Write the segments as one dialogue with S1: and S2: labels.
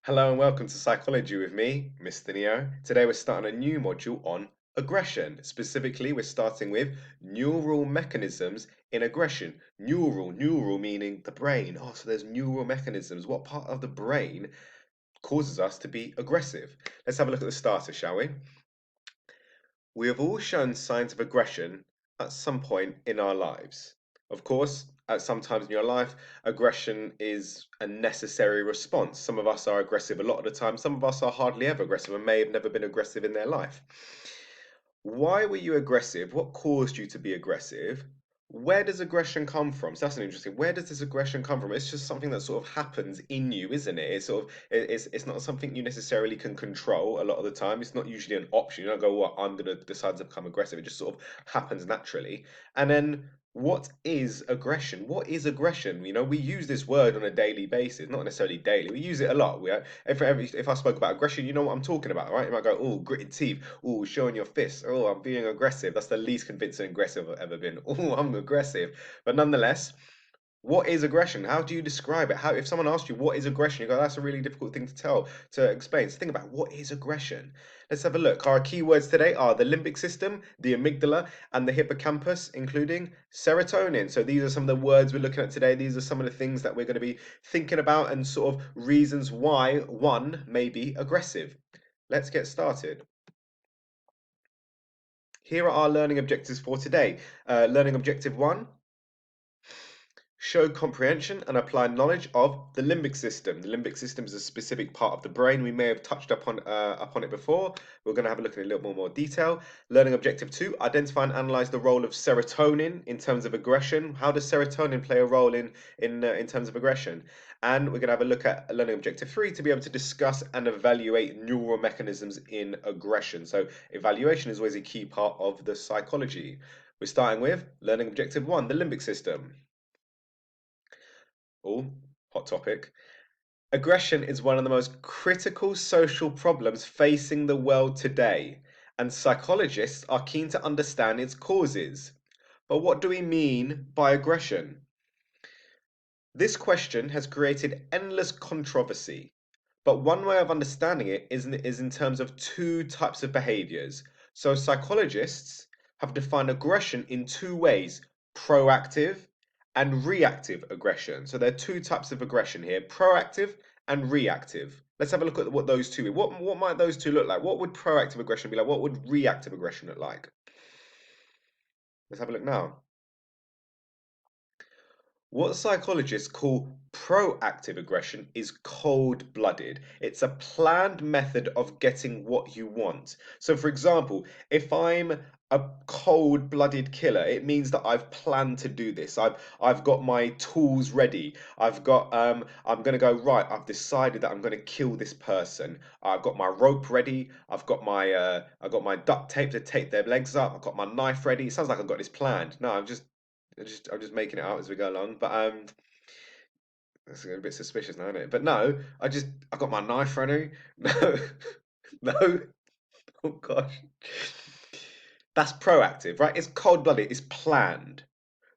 S1: Hello and welcome to Psychology with me, Mr. Neo. Today we're starting a new module on aggression. Specifically, we're starting with neural mechanisms in aggression. Neural meaning the brain. Oh, so there's neural mechanisms. What part of the brain causes us to be aggressive? Let's have a look at the starter, shall we? We have all shown signs of aggression at some point in our lives. Of course, at some times in your life, aggression is a necessary response. Some of us are aggressive a lot of the time, some of us are hardly ever aggressive and may have never been aggressive in their life. Why were you aggressive? What caused you to be aggressive? Where does aggression come from? So that's an interesting. Where does this aggression come from? It's just something that sort of happens in you, isn't it? It's sort of it's not something you necessarily can control a lot of the time. It's not usually an option. You don't go, "What, I'm gonna decide to become aggressive." It just sort of happens naturally. And then what is aggression? What is aggression? We use this word on a daily basis, not necessarily daily. We use it a lot. If I spoke about aggression, you know what I'm talking about, right? You might go, "Oh, gritted teeth. Oh, showing your fists. Oh, I'm being aggressive." That's the least convincing aggressive I've ever been. Oh, I'm aggressive. But nonetheless, what is aggression? How do you describe it? How, if someone asks you what is aggression, you go, "That's a really difficult thing to explain." So think about what is aggression. Let's have a look. Our keywords today are the limbic system, the amygdala, and the hippocampus, including serotonin. So these are some of the words we're looking at today. These are some of the things that we're going to be thinking about and sort of reasons why one may be aggressive. Let's get started. Here are our learning objectives for today. Learning objective 1, show comprehension and apply knowledge of the limbic system. The limbic system is a specific part of the brain. We may have touched upon it before. We're going to have a look in a little more detail. Learning objective 2, identify and analyze the role of serotonin in terms of aggression. How does serotonin play a role in terms of aggression? And we're going to have a look at learning objective 3 to be able to discuss and evaluate neural mechanisms in aggression. So evaluation is always a key part of the psychology. We're starting with learning objective 1, the limbic system. Oh, hot topic. Aggression is one of the most critical social problems facing the world today, and psychologists are keen to understand its causes. But what do we mean by aggression? This question has created endless controversy, but one way of understanding it is in terms of two types of behaviors. So psychologists have defined aggression in two ways: proactive and reactive aggression. So there are two types of aggression here: proactive and reactive. Let's have a look at what those two are. What might those two look like? What would proactive aggression be like? What would reactive aggression look like? Let's have a look now. What psychologists call proactive aggression is cold-blooded. It's a planned method of getting what you want. So, for example, if I'm a cold-blooded killer, it means that I've planned to do this. I've got my tools ready. I'm gonna go right. I've decided that I'm gonna kill this person. I've got my rope ready. I've got my duct tape to tape their legs up. I've got my knife ready. It sounds like I've got this planned. No, I'm just making it out as we go along. But that's a bit suspicious now, isn't it? But no, I got my knife ready. No, no. Oh gosh. That's proactive, right? It's cold-blooded, it's planned.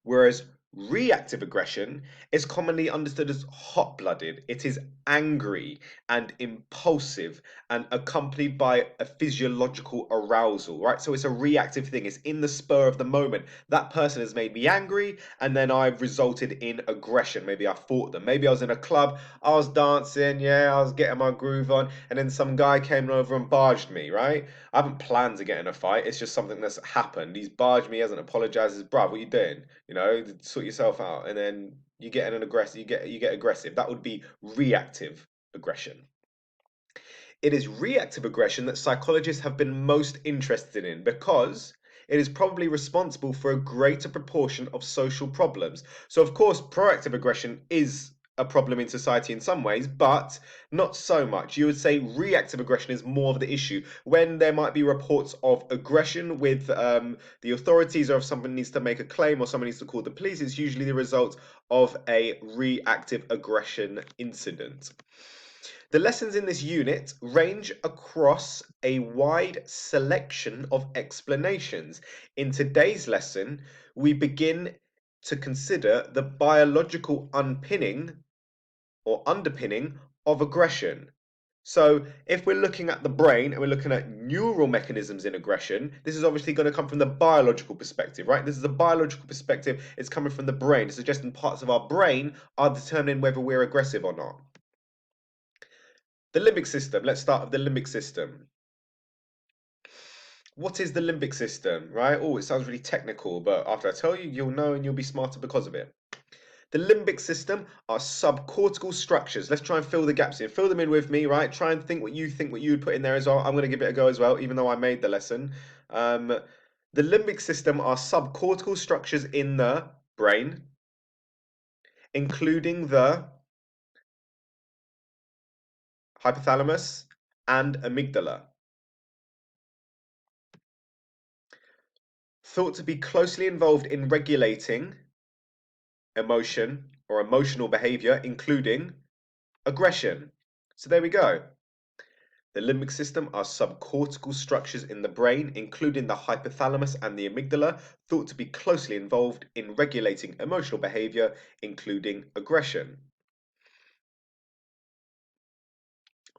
S1: Whereas reactive aggression is commonly understood as hot-blooded. It is angry and impulsive and accompanied by a physiological arousal, right? So it's a reactive thing. It's in the spur of the moment. That person has made me angry, and then I've resulted in aggression. Maybe I fought them. Maybe I was in a club, I was dancing, yeah, I was getting my groove on, and then some guy came over and barged me, right? I haven't planned to get in a fight. It's just something that's happened. He's barged me, hasn't apologized. Says, "Bruv, what you doing? Sort yourself out." And then you get in an aggressive. You get aggressive. That would be reactive aggression. It is reactive aggression that psychologists have been most interested in because it is probably responsible for a greater proportion of social problems. So, of course, proactive aggression is a problem in society in some ways, but not so much. You would say reactive aggression is more of the issue when there might be reports of aggression with the authorities, or if someone needs to make a claim or someone needs to call the police. It's usually the result of a reactive aggression incident. The lessons in this unit range across a wide selection of explanations. In today's lesson, we begin to consider the biological unpinning or underpinning of aggression. So if we're looking at the brain and we're looking at neural mechanisms in aggression, this is obviously going to come from the biological perspective, right? This is a biological perspective. It's coming from the brain, suggesting parts of our brain are determining whether we're aggressive or not. The limbic system. Let's start with the limbic system. What is the limbic system, right? Oh, it sounds really technical, but after I tell you, you'll know and you'll be smarter because of it. The limbic system are subcortical structures. Let's try and fill the gaps in. Fill them in with me, right? Try and think what you would put in there as well. I'm going to give it a go as well, even though I made the lesson. The limbic system are subcortical structures in the brain, including the hypothalamus and amygdala. Thought to be closely involved in regulating emotion or emotional behavior, including aggression. So there we go. The limbic system are subcortical structures in the brain, including the hypothalamus and the amygdala, thought to be closely involved in regulating emotional behavior, including aggression.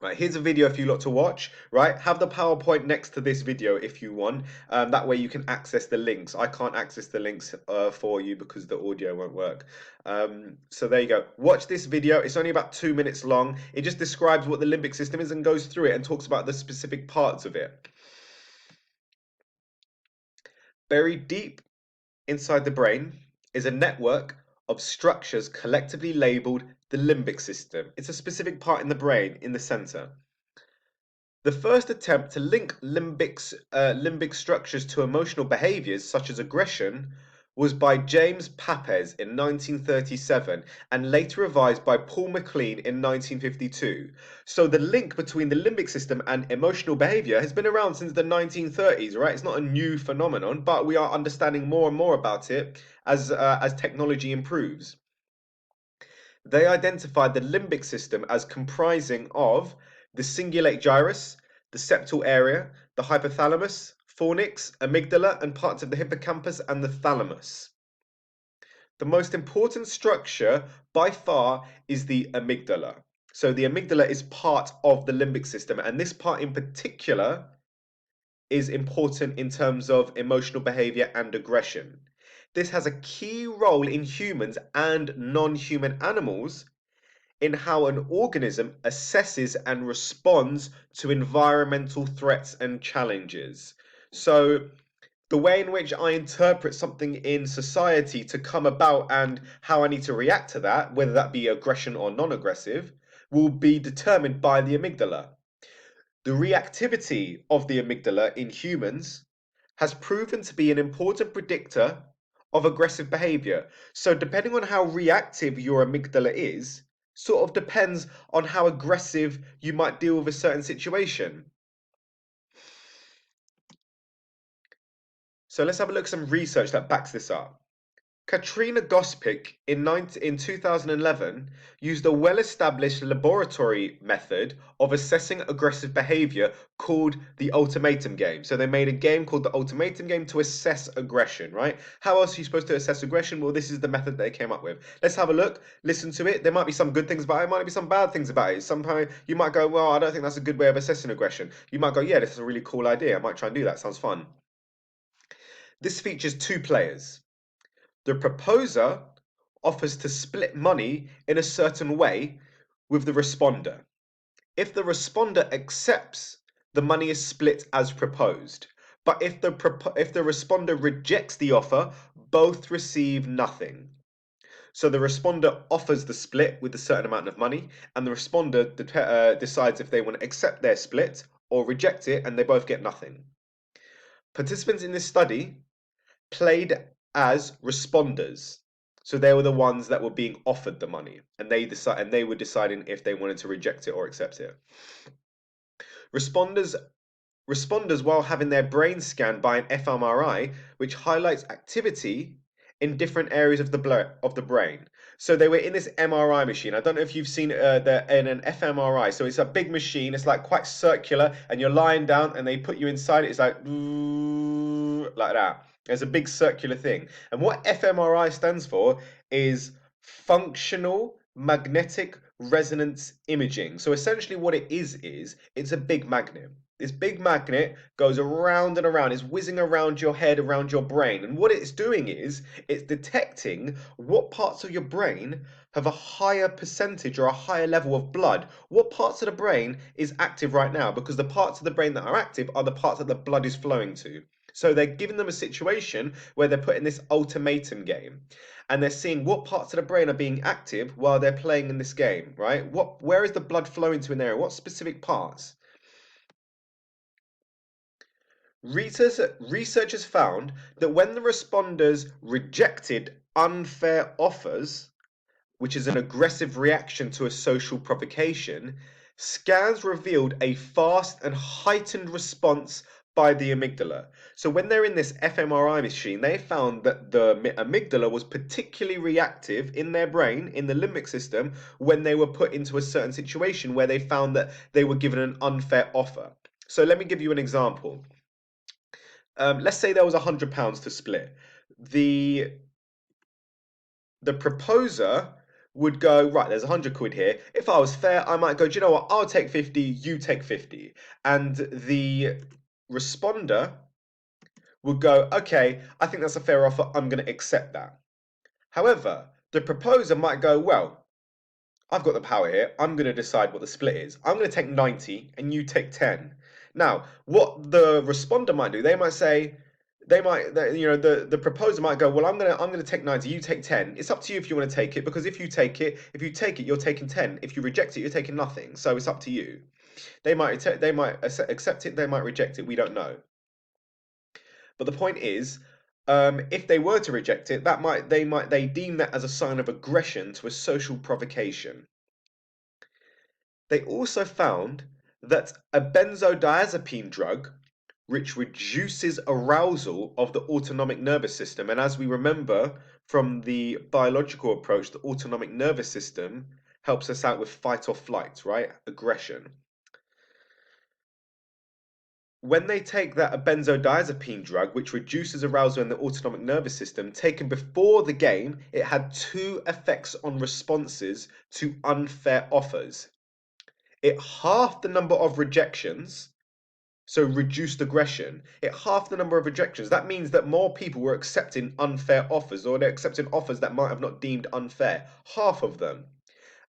S1: Right, here's a video for you lot to watch, right? Have the PowerPoint next to this video if you want. That way you can access the links. I can't access the links for you because the audio won't work. So there you go. Watch this video. It's only about 2 minutes long. It just describes what the limbic system is and goes through it and talks about the specific parts of it. Buried deep inside the brain is a network of structures collectively labeled the limbic system. It's a specific part in the brain in the center. The first attempt to link limbic structures to emotional behaviors such as aggression was by James Papez in 1937 and later revised by Paul MacLean in 1952. So the link between the limbic system and emotional behavior has been around since the 1930s, right? It's not a new phenomenon, but we are understanding more and more about it as technology improves. They identified the limbic system as comprising of the cingulate gyrus, the septal area, the hypothalamus, fornix, amygdala, and parts of the hippocampus and the thalamus. The most important structure by far is the amygdala. So the amygdala is part of the limbic system, and this part in particular is important in terms of emotional behavior and aggression. This has a key role in humans and non-human animals in how an organism assesses and responds to environmental threats and challenges. So, the way in which I interpret something in society to come about and how I need to react to that, whether that be aggression or non aggressive, will be determined by the amygdala. The reactivity of the amygdala in humans has proven to be an important predictor of aggressive behavior. So, depending on how reactive your amygdala is, sort of depends on how aggressive you might deal with a certain situation. So, let's have a look at some research that backs this up. Katrina Gospic in 2011 used a well-established laboratory method of assessing aggressive behavior called the Ultimatum Game. So they made a game called the Ultimatum Game to assess aggression, right? How else are you supposed to assess aggression? Well, this is the method they came up with. Let's have a look, listen to it. There might be some good things about it, might be some bad things about it. Sometimes you might go, well, I don't think that's a good way of assessing aggression. You might go, yeah, this is a really cool idea. I might try and do that. Sounds fun. This features 2 players. The proposer offers to split money in a certain way with the responder. If the responder accepts, the money is split as proposed. But if the responder rejects the offer, both receive nothing. So the responder offers the split with a certain amount of money, and the responder decides if they want to accept their split or reject it, and they both get nothing. Participants in this study played as responders. So they were the ones that were being offered the money, and they were deciding if they wanted to reject it or accept it. Responders, while having their brain scanned by an fMRI, which highlights activity in different areas of the brain. So they were in this MRI machine. I don't know if you've seen in an fMRI. So it's a big machine. It's like quite circular, and you're lying down, and they put you inside it. It's like that. There's a big circular thing. And what fMRI stands for is functional magnetic resonance imaging. So essentially what it is it's a big magnet. This big magnet goes around and around, it's whizzing around your head, around your brain. And what it's doing is it's detecting what parts of your brain have a higher percentage or a higher level of blood. What parts of the brain is active right now? Because the parts of the brain that are active are the parts that the blood is flowing to. So they're giving them a situation where they're put in this ultimatum game and they're seeing what parts of the brain are being active while they're playing in this game, right? Where is the blood flowing to in there? What specific parts? Researchers found that when the responders rejected unfair offers, which is an aggressive reaction to a social provocation, scans revealed a fast and heightened response by the amygdala. So when they're in this fMRI machine, they found that the amygdala was particularly reactive in their brain, in the limbic system, when they were put into a certain situation where they found that they were given an unfair offer. So let me give you an example. Let's say there was £100 to split. The proposer would go, right, there's 100 quid here. If I was fair, I might go, do you know what? I'll take 50, you take 50. And the responder would go, okay, I think that's a fair offer. I'm going to accept that. However, the proposer might go, well, I've got the power here. I'm going to decide what the split is. I'm going to take 90 and you take 10. Now, what the responder might do, they might say, the proposer might go, well, I'm gonna take 90, you take 10. It's up to you if you want to take it, because if you take it, you're taking 10. If you reject it, you're taking nothing. So it's up to you. They might accept it, they might reject it. We don't know. But the point is, if they were to reject it, they deem that as a sign of aggression to a social provocation. They also found that a benzodiazepine drug which reduces arousal of the autonomic nervous system. And as we remember from the biological approach, the autonomic nervous system helps us out with fight or flight, right? Aggression. When they take that a benzodiazepine drug, which reduces arousal in the autonomic nervous system, taken before the game, it had two effects on responses to unfair offers. It halved the number of rejections, so reduced aggression. It halved the number of rejections. That means that more people were accepting unfair offers, or they're accepting offers that might have not deemed unfair. Half of them.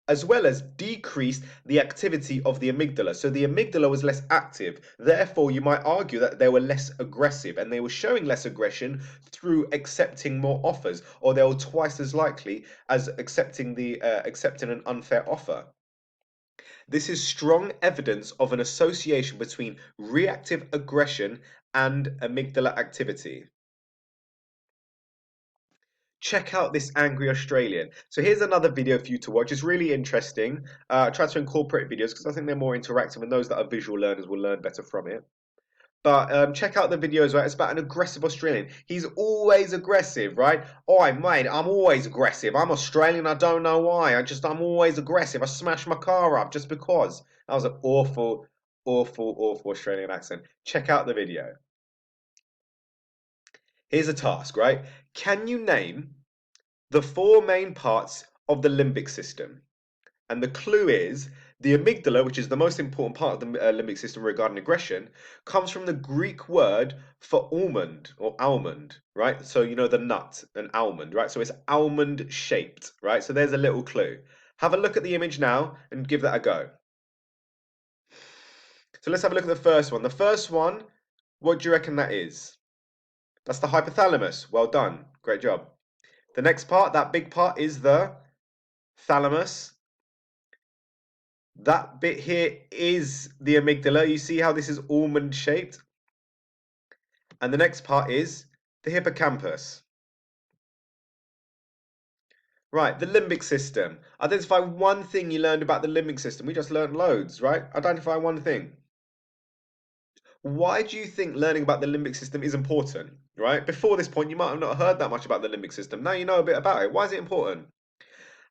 S1: As well as decreased the activity of the amygdala. So the amygdala was less active. Therefore, you might argue that they were less aggressive, and they were showing less aggression through accepting more offers, or they were twice as likely as accepting an unfair offer. This is strong evidence of an association between reactive aggression and amygdala activity. Check out this angry Australian. So here's another video for you to watch. It's really interesting. I try to incorporate videos because I think they're more interactive, and those that are visual learners will learn better from it. But check out the video as well. It's about an aggressive Australian. He's always aggressive, right? Oi, mate, I'm always aggressive. I'm Australian. I don't know why. I'm always aggressive. I smash my car up just because. That was an awful, awful, awful Australian accent. Check out the video. Here's a task, right? Can you name the four main parts of the limbic system? And the clue is the amygdala, which is the most important part of the limbic system regarding aggression, comes from the Greek word for almond or almond, right? So you know the nut, an almond, right? So it's almond shaped, right? So there's a little clue. Have a look at the image now and give that a go. So let's have a look at the first one. The first one, what do you reckon that is? That's the hypothalamus. Well done. Great job. The next part, that big part, is the thalamus. That bit here is the amygdala. You see how this is almond shaped? And the next part is the hippocampus. Right, the limbic system. Identify one thing you learned about the limbic system. We just learned loads, right? Identify one thing. Why do you think learning about the limbic system is important, right? Before this point, you might have not heard that much about the limbic system. Now you know a bit about it. Why is it important?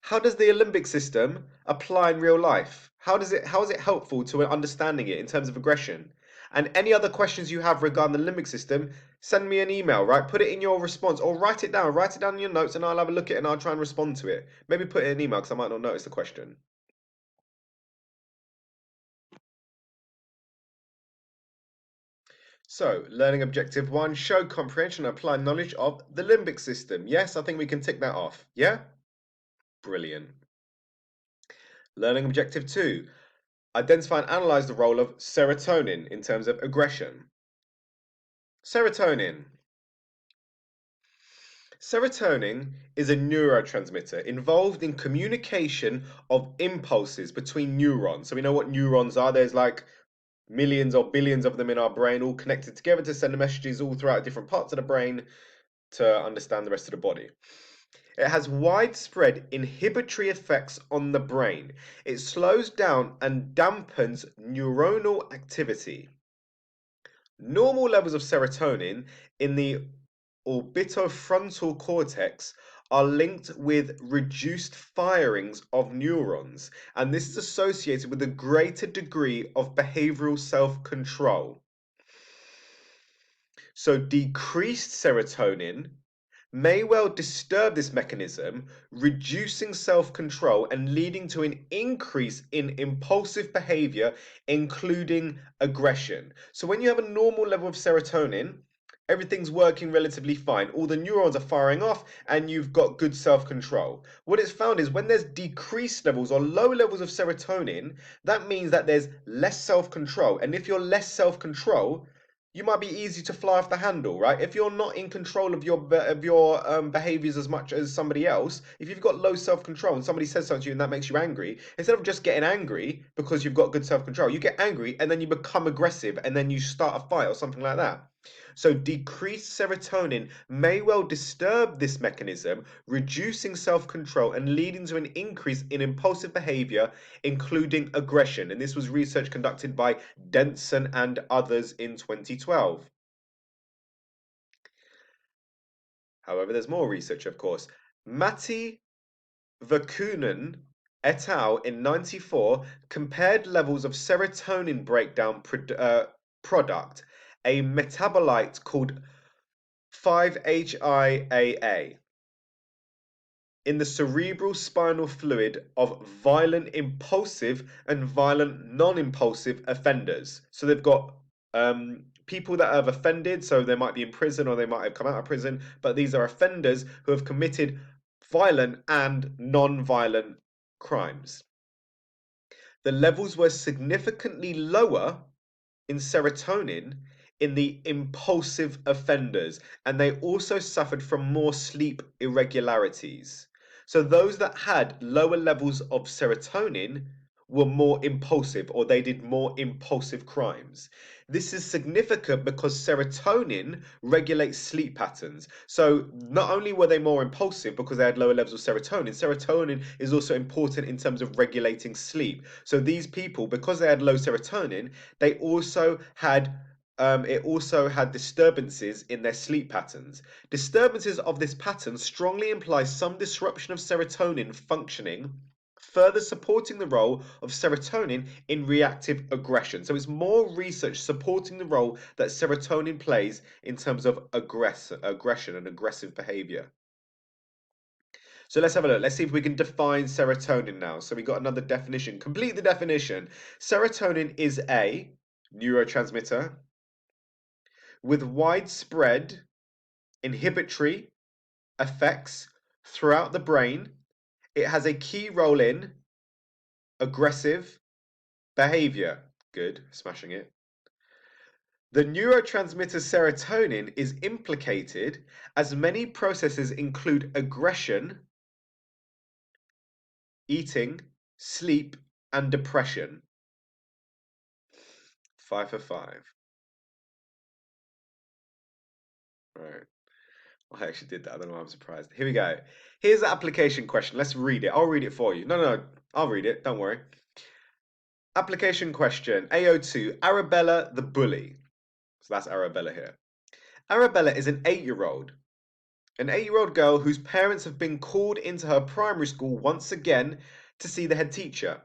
S1: How does the limbic system apply in real life? How is it helpful to understanding it in terms of aggression? And any other questions you have regarding the limbic system, send me an email, right? Put it in your response or write it down. Write it down in your notes and I'll have a look at it and I'll try and respond to it. Maybe put it in an email because I might not notice the question. So, learning objective 1, show comprehension and apply knowledge of the limbic system. Yes, I think we can tick that off. Yeah? Brilliant. Learning objective 2, identify and analyze the role of serotonin in terms of aggression. Serotonin. Serotonin is a neurotransmitter involved in communication of impulses between neurons. So we know what neurons are. There's like millions or billions of them in our brain, all connected together to send messages all throughout different parts of the brain to understand the rest of the body. It has widespread inhibitory effects on the brain. It slows down and dampens neuronal activity. Normal levels of serotonin in the orbitofrontal cortex are linked with reduced firings of neurons, and this is associated with a greater degree of behavioral self-control. So decreased serotonin may well disturb this mechanism, reducing self-control and leading to an increase in impulsive behavior, including aggression. So when you have a normal level of serotonin, everything's working relatively fine. All the neurons are firing off and you've got good self-control. What it's found is when there's decreased levels or low levels of serotonin, that means that there's less self-control. And if you're less self-control, you might be easy to fly off the handle, right? If you're not in control of your behaviors as much as somebody else, if you've got low self-control and somebody says something to you and that makes you angry, instead of just getting angry because you've got good self-control, you get angry and then you become aggressive and then you start a fight or something like that. So decreased serotonin may well disturb this mechanism, reducing self-control and leading to an increase in impulsive behavior, including aggression. And this was research conducted by Denson and others in 2012. However, there's more research, of course. Matti Vakunen et al. In 94 compared levels of serotonin breakdown product, a metabolite called 5-HIAA, in the cerebral spinal fluid of violent impulsive and violent non-impulsive offenders. So they've got people that have offended, so they might be in prison or they might have come out of prison, but these are offenders who have committed violent and non-violent crimes. The levels were significantly lower in serotonin in the impulsive offenders, and they also suffered from more sleep irregularities. So those that had lower levels of serotonin were more impulsive, or they did more impulsive crimes. This is significant because serotonin regulates sleep patterns. So not only were they more impulsive because they had lower levels of serotonin, serotonin is also important in terms of regulating sleep. So these people, because they had low serotonin, they also had it also had disturbances in their sleep patterns. Disturbances of this pattern strongly imply some disruption of serotonin functioning, further supporting the role of serotonin in reactive aggression. So it's more research supporting the role that serotonin plays in terms of aggression and aggressive behavior. So let's have a look. Let's see if we can define serotonin now. So we got another definition. Complete the definition. Serotonin is a neurotransmitter with widespread inhibitory effects throughout the brain. It has a key role in aggressive behavior. Good, smashing it. The neurotransmitter serotonin is implicated as many processes include aggression, eating, sleep, and depression. 5 for 5. Right. I actually did that. I don't know why I'm surprised. Here we go. Here's the application question. Let's read it. I'll read it for you. No, I'll read it. Don't worry. Application question AO2, Arabella the bully. So that's Arabella here. Arabella is an 8-year-old. An 8-year-old girl whose parents have been called into her primary school once again to see the head teacher.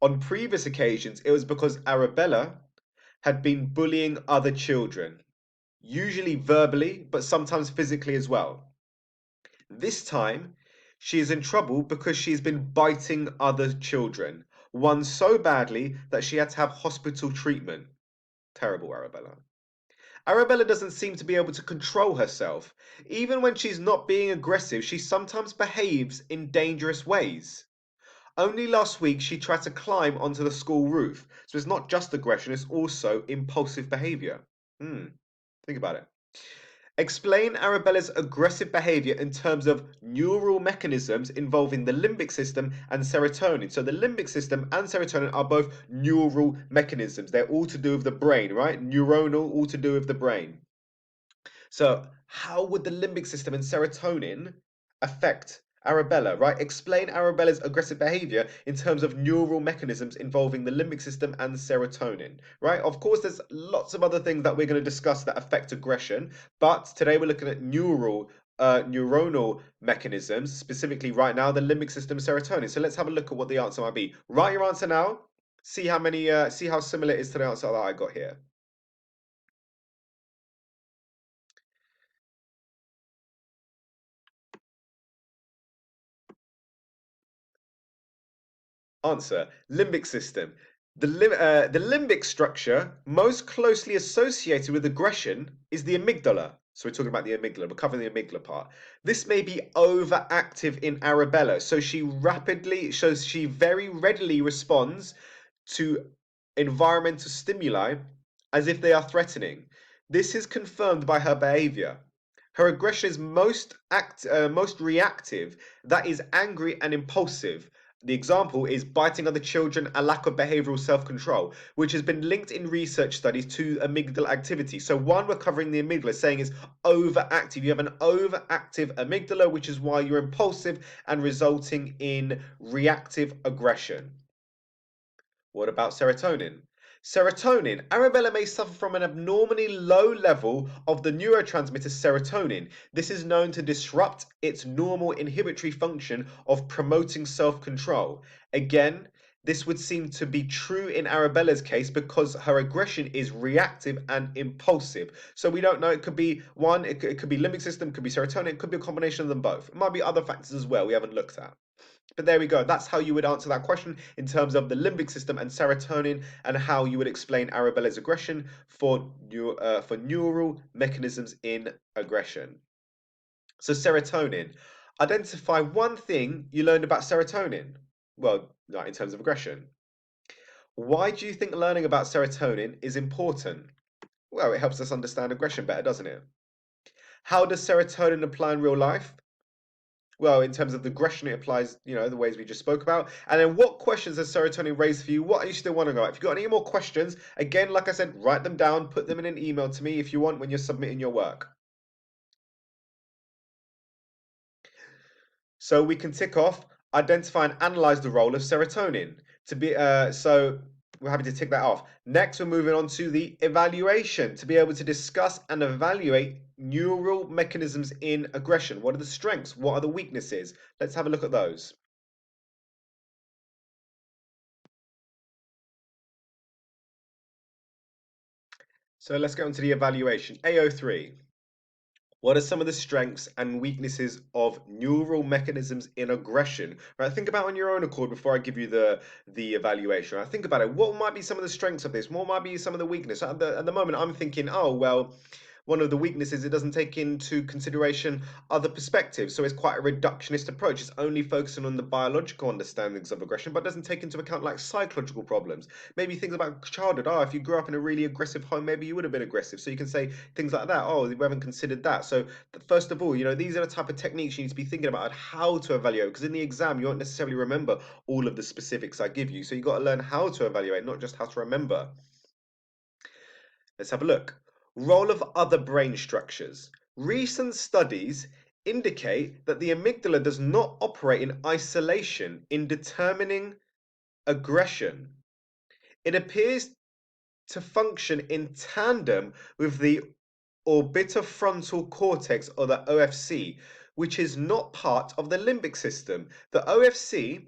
S1: On previous occasions, it was because Arabella had been bullying other children, usually verbally, but sometimes physically as well. This time, she is in trouble because she has been biting other children, one so badly that she had to have hospital treatment. Terrible, Arabella. Arabella doesn't seem to be able to control herself. Even when she's not being aggressive, she sometimes behaves in dangerous ways. Only last week she tried to climb onto the school roof. So it's not just aggression, it's also impulsive behavior. Think about it. Explain Arabella's aggressive behavior in terms of neural mechanisms involving the limbic system and serotonin. So the limbic system and serotonin are both neural mechanisms. They're all to do with the brain, right? Neuronal, all to do with the brain. So how would the limbic system and serotonin affect Arabella, right? Explain Arabella's aggressive behavior in terms of neural mechanisms involving the limbic system and serotonin, right? Of course, there's lots of other things that we're going to discuss that affect aggression, but today we're looking at neuronal mechanisms, specifically right now, the limbic system and serotonin. So let's have a look at what the answer might be. Write your answer now. See how similar it is to the answer that I got here. Answer: limbic system. The limbic structure most closely associated with aggression is the amygdala. So we're talking about the amygdala, we're covering the amygdala part. This may be overactive in Arabella, so she very readily responds to environmental stimuli as if they are threatening. This is confirmed by her behavior. Her aggression is most reactive, that is angry and impulsive. The example is biting other children, a lack of behavioral self-control, which has been linked in research studies to amygdala activity. So one, we're covering the amygdala, saying is overactive. You have an overactive amygdala, which is why you're impulsive and resulting in reactive aggression. What about serotonin? Serotonin. Arabella may suffer from an abnormally low level of the neurotransmitter serotonin. This is known to disrupt its normal inhibitory function of promoting self-control. Again, this would seem to be true in Arabella's case because her aggression is reactive and impulsive. So we don't know. It could be one, it could be limbic system, it could be serotonin, it could be a combination of them both. It might be other factors as well we haven't looked at. But there we go. That's how you would answer that question in terms of the limbic system and serotonin, and how you would explain Arabella's aggression for neural mechanisms in aggression. So serotonin. Identify one thing you learned about serotonin. Well, like in terms of aggression. Why do you think learning about serotonin is important? Well, it helps us understand aggression better, doesn't it? How does serotonin apply in real life? Well, in terms of the aggression, it applies, the ways we just spoke about. And then what questions has serotonin raised for you? What are you still wondering about? If you've got any more questions, again, like I said, write them down, put them in an email to me if you want when you're submitting your work. So we can tick off, identify and analyze the role of serotonin. So we're happy to tick that off. Next, we're moving on to the evaluation, to be able to discuss and evaluate neural mechanisms in aggression. What are the strengths? What are the weaknesses? Let's have a look at those. So let's get on to the evaluation. AO3. What are some of the strengths and weaknesses of neural mechanisms in aggression? Right, think about on your own accord before I give you the evaluation. Right, think about it. What might be some of the strengths of this? What might be some of the weakness? At the moment, I'm thinking, oh well, one of the weaknesses, it doesn't take into consideration other perspectives. So it's quite a reductionist approach. It's only focusing on the biological understandings of aggression, but doesn't take into account like psychological problems. Maybe things about childhood. Oh, if you grew up in a really aggressive home, maybe you would have been aggressive. So you can say things like that. Oh, we haven't considered that. So first of all, these are the type of techniques you need to be thinking about how to evaluate, because in the exam, you won't necessarily remember all of the specifics I give you. So you've got to learn how to evaluate, not just how to remember. Let's have a look. Role of other brain structures. Recent studies indicate that the amygdala does not operate in isolation in determining aggression. It appears to function in tandem with the orbitofrontal cortex, or the OFC, which is not part of the limbic system. The OFC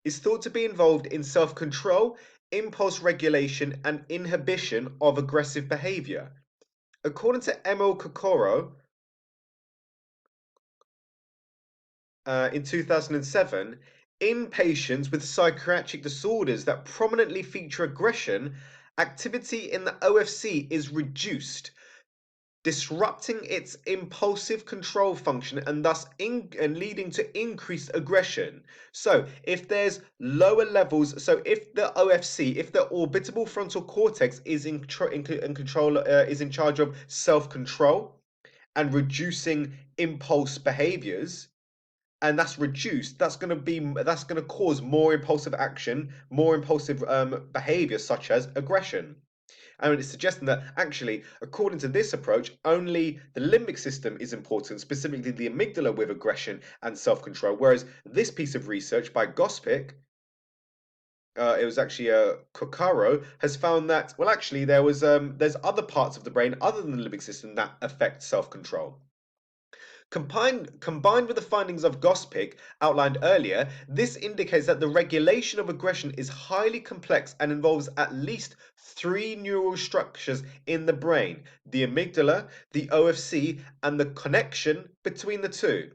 S1: is thought to be involved in self-control, impulse regulation, and inhibition of aggressive behavior. According to Emil Kokoro, in 2007, in patients with psychiatric disorders that prominently feature aggression, activity in the OFC is reduced. disrupting its impulsive control function and thus leading to increased aggression. So if there's lower levels, so if the OFC, if the orbitable frontal cortex is in control, is in charge of self-control and reducing impulse behaviors, and that's reduced, that's going to cause more impulsive action, more impulsive behavior, such as aggression. And it's suggesting that actually, according to this approach, only the limbic system is important, specifically the amygdala, with aggression and self-control. Whereas this piece of research by Gospic, it was actually Kokaro, has found that, well, actually, there's other parts of the brain other than the limbic system that affect self-control. Combined with the findings of Gospic outlined earlier, this indicates that the regulation of aggression is highly complex and involves at least three neural structures in the brain: the amygdala, the OFC, and the connection between the two.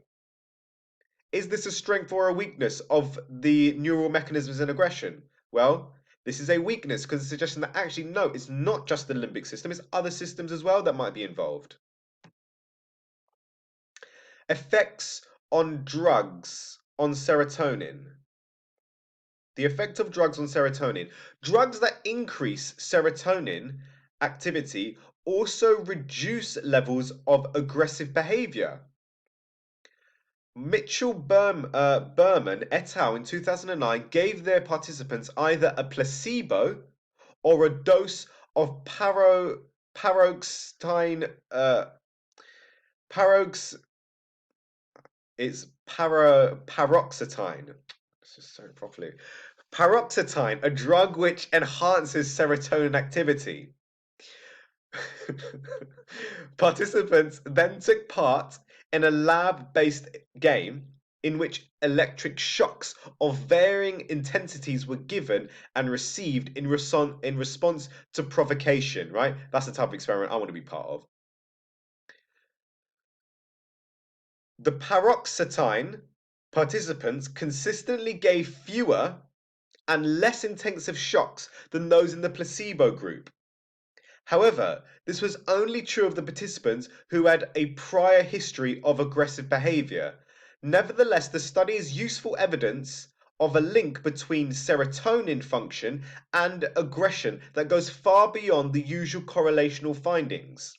S1: Is this a strength or a weakness of the neural mechanisms in aggression? Well, this is a weakness because it's suggesting that actually, no, it's not just the limbic system, it's other systems as well that might be involved. Effects on drugs on serotonin. The effect of drugs on serotonin. Drugs that increase serotonin activity also reduce levels of aggressive behavior. Berman et al. In 2009 gave their participants either a placebo or a dose of paroxetine. It's paroxetine. Let's just say it properly. Paroxetine, a drug which enhances serotonin activity. Participants then took part in a lab-based game in which electric shocks of varying intensities were given and received in response to provocation, right? That's the type of experiment I want to be part of. The paroxetine participants consistently gave fewer and less intensive shocks than those in the placebo group. However, this was only true of the participants who had a prior history of aggressive behavior. Nevertheless, the study is useful evidence of a link between serotonin function and aggression that goes far beyond the usual correlational findings.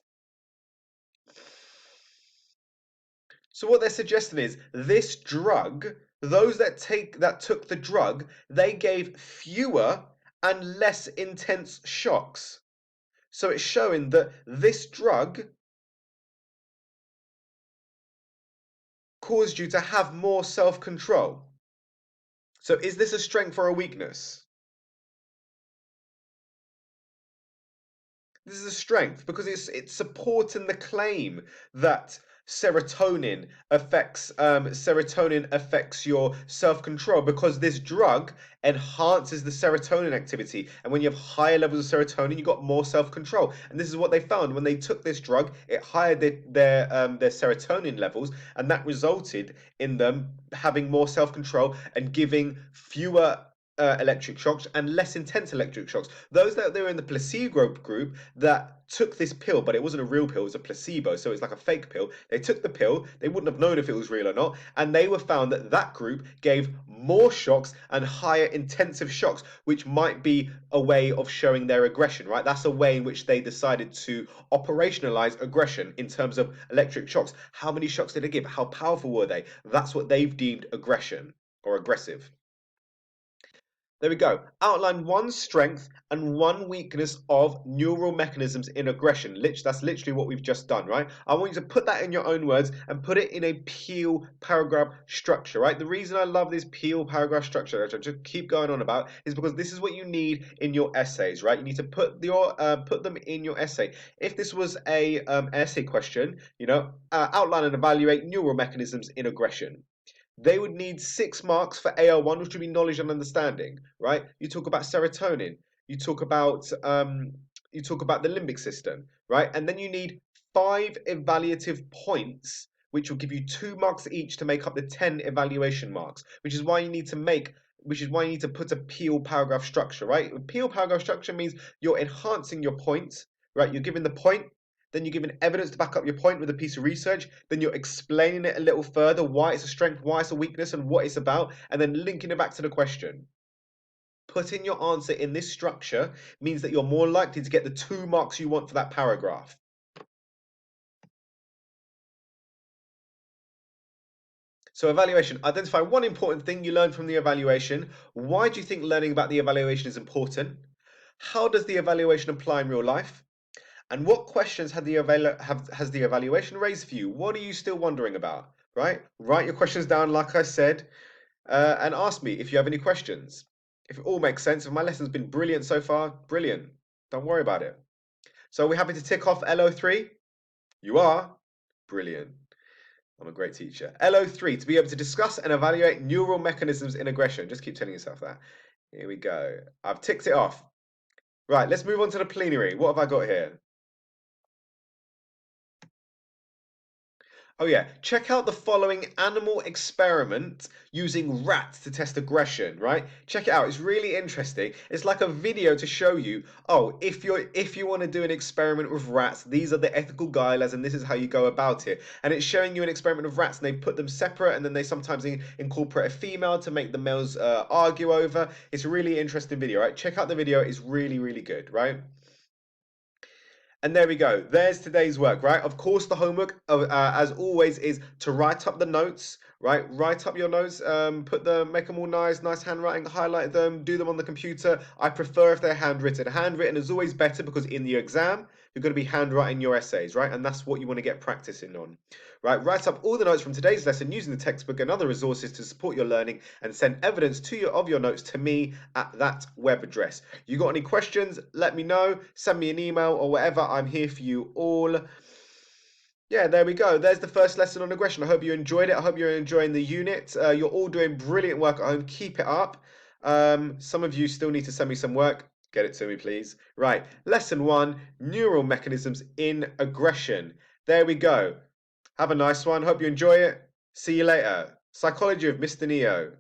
S1: So what they're suggesting is this drug, those that took the drug, they gave fewer and less intense shocks. So it's showing that this drug caused you to have more self-control. So is this a strength or a weakness? This is a strength because it's supporting the claim that serotonin affects your self-control, because this drug enhances the serotonin activity, and when you have higher levels of serotonin, you got more self-control. And this is what they found when they took this drug. It higher their serotonin levels, and that resulted in them having more self-control and giving fewer electric shocks and less intense electric shocks. Those that were in the placebo group that took this pill, but it wasn't a real pill, it was a placebo, so it's like a fake pill. They took the pill, they wouldn't have known if it was real or not, and they were found that that group gave more shocks and higher intensive shocks, which might be a way of showing their aggression, right? That's a way in which they decided to operationalize aggression in terms of electric shocks. How many shocks did they give? How powerful were they? That's what they've deemed aggression or aggressive. There we go. Outline one strength and one weakness of neural mechanisms in aggression. That's literally what we've just done, right? I want you to put that in your own words and put it in a Peel paragraph structure, right? The reason I love this Peel paragraph structure, which I just keep going on about, is because this is what you need in your essays, right? You need to put them in your essay. If this was a essay question, outline and evaluate neural mechanisms in aggression. They would need 6 marks for AL1, which would be knowledge and understanding, right? You talk about serotonin, you talk about the limbic system, right? And then you need 5 evaluative points, which will give you 2 marks each to make up the 10 evaluation marks, which is why you need to put a Peel paragraph structure, right? A Peel paragraph structure means you're enhancing your point, right? You're giving the point, then you're giving evidence to back up your point with a piece of research, then you're explaining it a little further, why it's a strength, why it's a weakness, and what it's about, and then linking it back to the question. Putting your answer in this structure means that you're more likely to get the 2 marks you want for that paragraph. So evaluation, identify one important thing you learned from the evaluation. Why do you think learning about the evaluation is important? How does the evaluation apply in real life? And what questions has the evaluation raised for you? What are you still wondering about? Right? Write your questions down, like I said, and ask me if you have any questions. If it all makes sense, if my lesson's been brilliant so far, brilliant. Don't worry about it. So are we happy to tick off LO3? You are? Brilliant. I'm a great teacher. LO3, to be able to discuss and evaluate neural mechanisms in aggression. Just keep telling yourself that. Here we go. I've ticked it off. Right, let's move on to the plenary. What have I got here? Oh yeah, check out the following animal experiment using rats to test aggression, right? Check it out. It's really interesting. It's like a video to show you, oh, if you want to do an experiment with rats, these are the ethical guidelines and this is how you go about it. And it's showing you an experiment of rats and they put them separate and then they sometimes incorporate a female to make the males argue over. It's a really interesting video, right? Check out the video. It's really, really good, right? And there we go. There's today's work, right? Of course, the homework, as always, is to write up the notes, right? Write up your notes, make them all nice handwriting, highlight them, do them on the computer. I prefer if they're handwritten. Handwritten is always better because in the exam, you're going to be handwriting your essays, right? And that's what you want to get practicing on, right? Write up all the notes from today's lesson using the textbook and other resources to support your learning and send evidence of your notes to me at that web address. You got any questions? Let me know. Send me an email or whatever. I'm here for you all. Yeah, there we go. There's the first lesson on aggression. I hope you enjoyed it. I hope you're enjoying the unit. You're all doing brilliant work at home. Keep it up. Some of you still need to send me some work. Get it to me, please. Right, lesson 1, neural mechanisms in aggression. There we go. Have a nice one. Hope you enjoy it. See you later. Psychology of Mr. Neo.